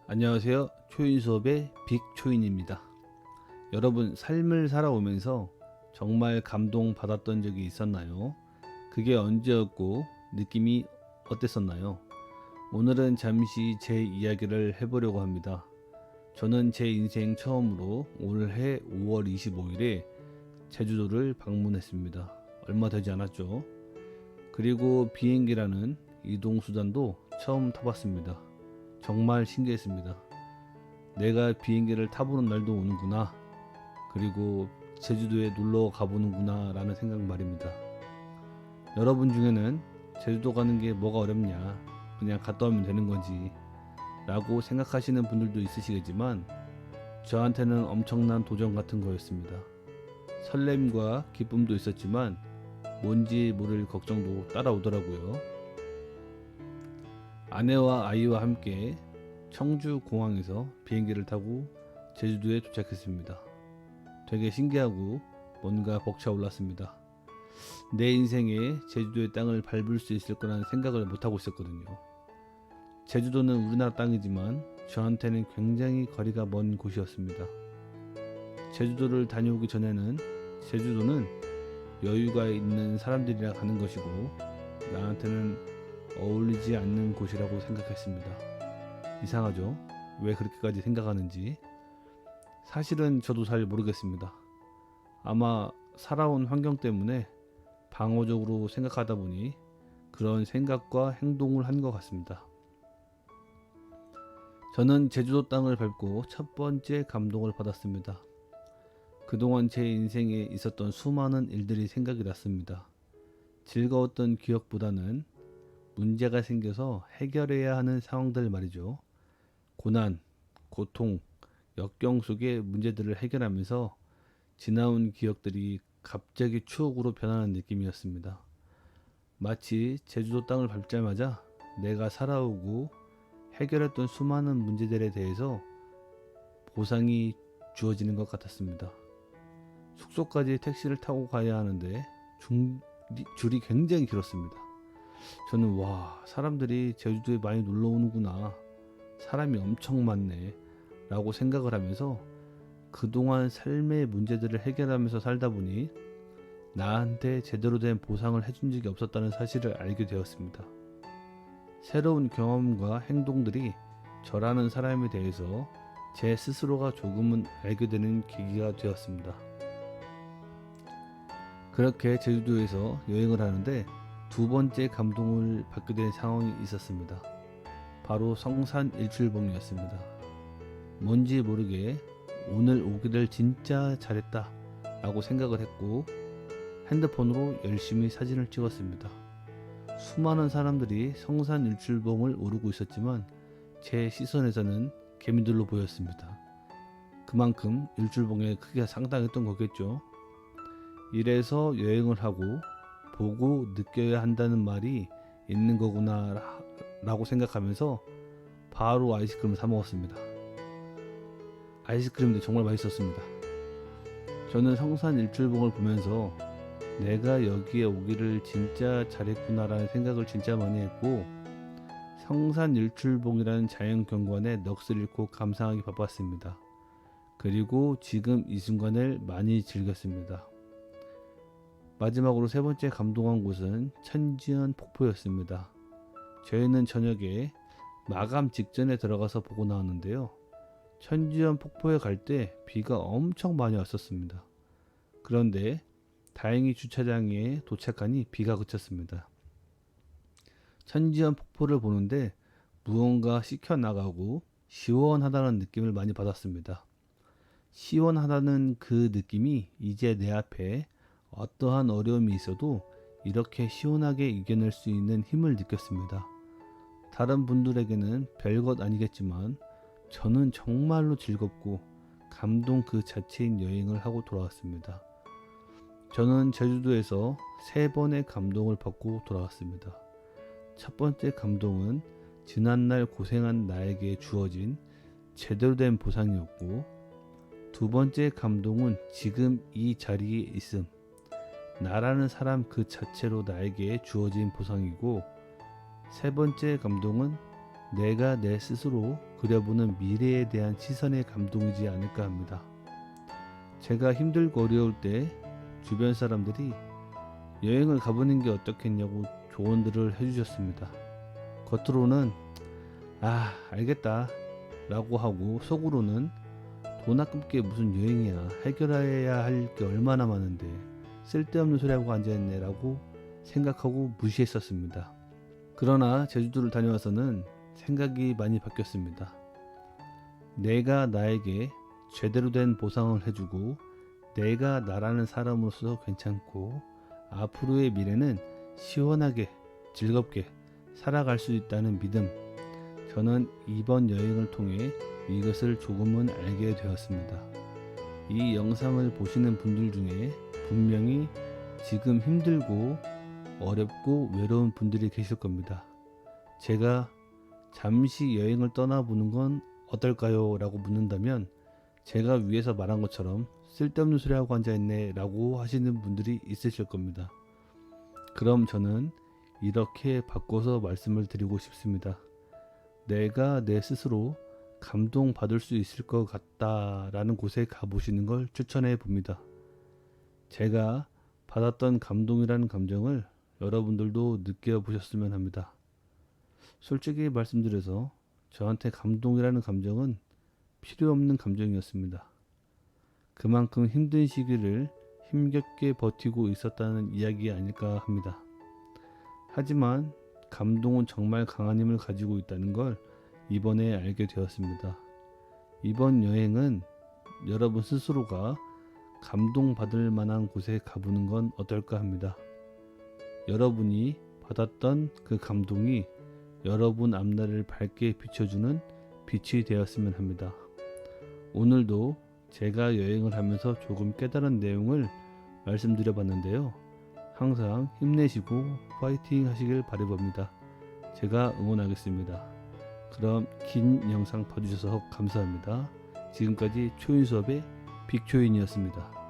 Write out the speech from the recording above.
안녕하세요. 초인 수업의 빅초인입니다. 여러분, 삶을 살아오면서 정말 감동받았던 적이 있었나요? 그게 언제였고 느낌이 어땠었나요? 오늘은 잠시 제 이야기를 해보려고 합니다. 저는 제 인생 처음으로 올해 5월 25일에 제주도를 방문했습니다. 얼마 되지 않았죠. 그리고 비행기라는 이동수단도 처음 타봤습니다. 정말 신기했습니다. 내가 비행기를 타보는 날도 오는구나. 그리고 제주도에 놀러 가보는구나 라는 생각 말입니다. 여러분 중에는 제주도 가는 게 뭐가 어렵냐, 그냥 갔다 오면 되는 거지 라고 생각하시는 분들도 있으시겠지만, 저한테는 엄청난 도전 같은 거였습니다. 설렘과 기쁨도 있었지만 뭔지 모를 걱정도 따라오더라고요. 아내와 아이와 함께 청주 공항에서 비행기를 타고 제주도에 도착했습니다. 되게 신기하고 뭔가 벅차올랐습니다. 내 인생에 제주도의 땅을 밟을 수 있을 거라는 생각을 못하고 있었거든요. 제주도는 우리나라 땅이지만 저한테는 굉장히 거리가 먼 곳이었습니다. 제주도를 다녀오기 전에는 제주도는 여유가 있는 사람들이랑 가는 것이고 나한테는 어울리지 않는 곳이라고 생각했습니다. 이상하죠? 왜 그렇게까지 생각하는지. 사실은 저도 잘 모르겠습니다. 아마 살아온 환경 때문에 방어적으로 생각하다 보니 그런 생각과 행동을 한 것 같습니다. 저는 제주도 땅을 밟고 첫 번째 감동을 받았습니다. 그동안 제 인생에 있었던 수많은 일들이 생각이 났습니다. 즐거웠던 기억보다는 문제가 생겨서 해결해야 하는 상황들 말이죠. 고난, 고통, 역경 속의 문제들을 해결하면서 지나온 기억들이 갑자기 추억으로 변하는 느낌이었습니다. 마치 제주도 땅을 밟자마자 내가 살아오고 해결했던 수많은 문제들에 대해서 보상이 주어지는 것 같았습니다. 숙소까지 택시를 타고 가야 하는데 줄이 굉장히 길었습니다. 저는 사람들이 제주도에 많이 놀러 오는구나, 사람이 엄청 많네 라고 생각을 하면서 그동안 삶의 문제들을 해결하면서 살다 보니 나한테 제대로 된 보상을 해준 적이 없었다는 사실을 알게 되었습니다. 새로운 경험과 행동들이 저라는 사람에 대해서 제 스스로가 조금은 알게 되는 계기가 되었습니다. 그렇게 제주도에서 여행을 하는데 두 번째 감동을 받게 된 상황이 있었습니다. 바로 성산 일출봉이었습니다. 뭔지 모르게 오늘 오기를 진짜 잘했다 라고 생각을 했고 핸드폰으로 열심히 사진을 찍었습니다. 수많은 사람들이 성산 일출봉을 오르고 있었지만 제 시선에서는 개미들로 보였습니다. 그만큼 일출봉의 크기가 상당했던 거겠죠. 이래서 여행을 하고 보고 느껴야 한다는 말이 있는 거구나 라고 생각하면서 바로 아이스크림을 사 먹었습니다. 아이스크림도 정말 맛있었습니다. 저는 성산 일출봉을 보면서 내가 여기에 오기를 진짜 잘했구나 라는 생각을 진짜 많이 했고, 성산 일출봉이라는 자연경관에 넋을 잃고 감상하기 바빴습니다. 그리고 지금 이 순간을 많이 즐겼습니다. 마지막으로 세 번째 감동한 곳은 천지연 폭포였습니다. 저희는 저녁에 마감 직전에 들어가서 보고 나왔는데요. 천지연 폭포에 갈 때 비가 엄청 많이 왔었습니다. 그런데 다행히 주차장에 도착하니 비가 그쳤습니다. 천지연 폭포를 보는데 무언가 씻겨나가고 시원하다는 느낌을 많이 받았습니다. 시원하다는 그 느낌이 이제 내 앞에 어떠한 어려움이 있어도 이렇게 시원하게 이겨낼 수 있는 힘을 느꼈습니다. 다른 분들에게는 별것 아니겠지만 저는 정말로 즐겁고 감동 그 자체인 여행을 하고 돌아왔습니다. 저는 제주도에서 세 번의 감동을 받고 돌아왔습니다. 첫 번째 감동은 지난날 고생한 나에게 주어진 제대로 된 보상이었고, 두 번째 감동은 지금 이 자리에 있음, 나라는 사람 그 자체로 나에게 주어진 보상이고, 세 번째 감동은 내가 내 스스로 그려보는 미래에 대한 시선의 감동이지 않을까 합니다. 제가 힘들고 어려울 때 주변 사람들이 여행을 가보는 게 어떻겠냐고 조언들을 해주셨습니다. 겉으로는 알겠다 라고 하고 속으로는 돈 아깝게 무슨 여행이야, 해결해야 할 게 얼마나 많은데 쓸데없는 소리하고 앉아있네 라고 생각하고 무시했었습니다. 그러나 제주도를 다녀와서는 생각이 많이 바뀌었습니다. 내가 나에게 제대로 된 보상을 해주고 내가 나라는 사람으로서 괜찮고 앞으로의 미래는 시원하게 즐겁게 살아갈 수 있다는 믿음, 저는 이번 여행을 통해 이것을 조금은 알게 되었습니다. 이 영상을 보시는 분들 중에 분명히 지금 힘들고 어렵고 외로운 분들이 계실 겁니다. 제가 잠시 여행을 떠나보는 건 어떨까요? 라고 묻는다면 제가 위에서 말한 것처럼 쓸데없는 소리 하고 앉아있네 라고 하시는 분들이 있으실 겁니다. 그럼 저는 이렇게 바꿔서 말씀을 드리고 싶습니다. 내가 내 스스로 감동받을 수 있을 것 같다라는 곳에 가보시는 걸 추천해 봅니다. 제가 받았던 감동이라는 감정을 여러분들도 느껴보셨으면 합니다. 솔직히 말씀드려서 저한테 감동이라는 감정은 필요 없는 감정이었습니다. 그만큼 힘든 시기를 힘겹게 버티고 있었다는 이야기 아닐까 합니다. 하지만 감동은 정말 강한 힘을 가지고 있다는 걸 이번에 알게 되었습니다. 이번 여행은 여러분 스스로가 감동받을 만한 곳에 가보는 건 어떨까 합니다. 여러분이 받았던 그 감동이 여러분 앞날을 밝게 비춰주는 빛이 되었으면 합니다. 오늘도 제가 여행을 하면서 조금 깨달은 내용을 말씀드려봤는데요. 항상 힘내시고 파이팅 하시길 바라봅니다. 제가 응원하겠습니다. 그럼 긴 영상 봐주셔서 감사합니다. 지금까지 초인수업의 빅초인이었습니다.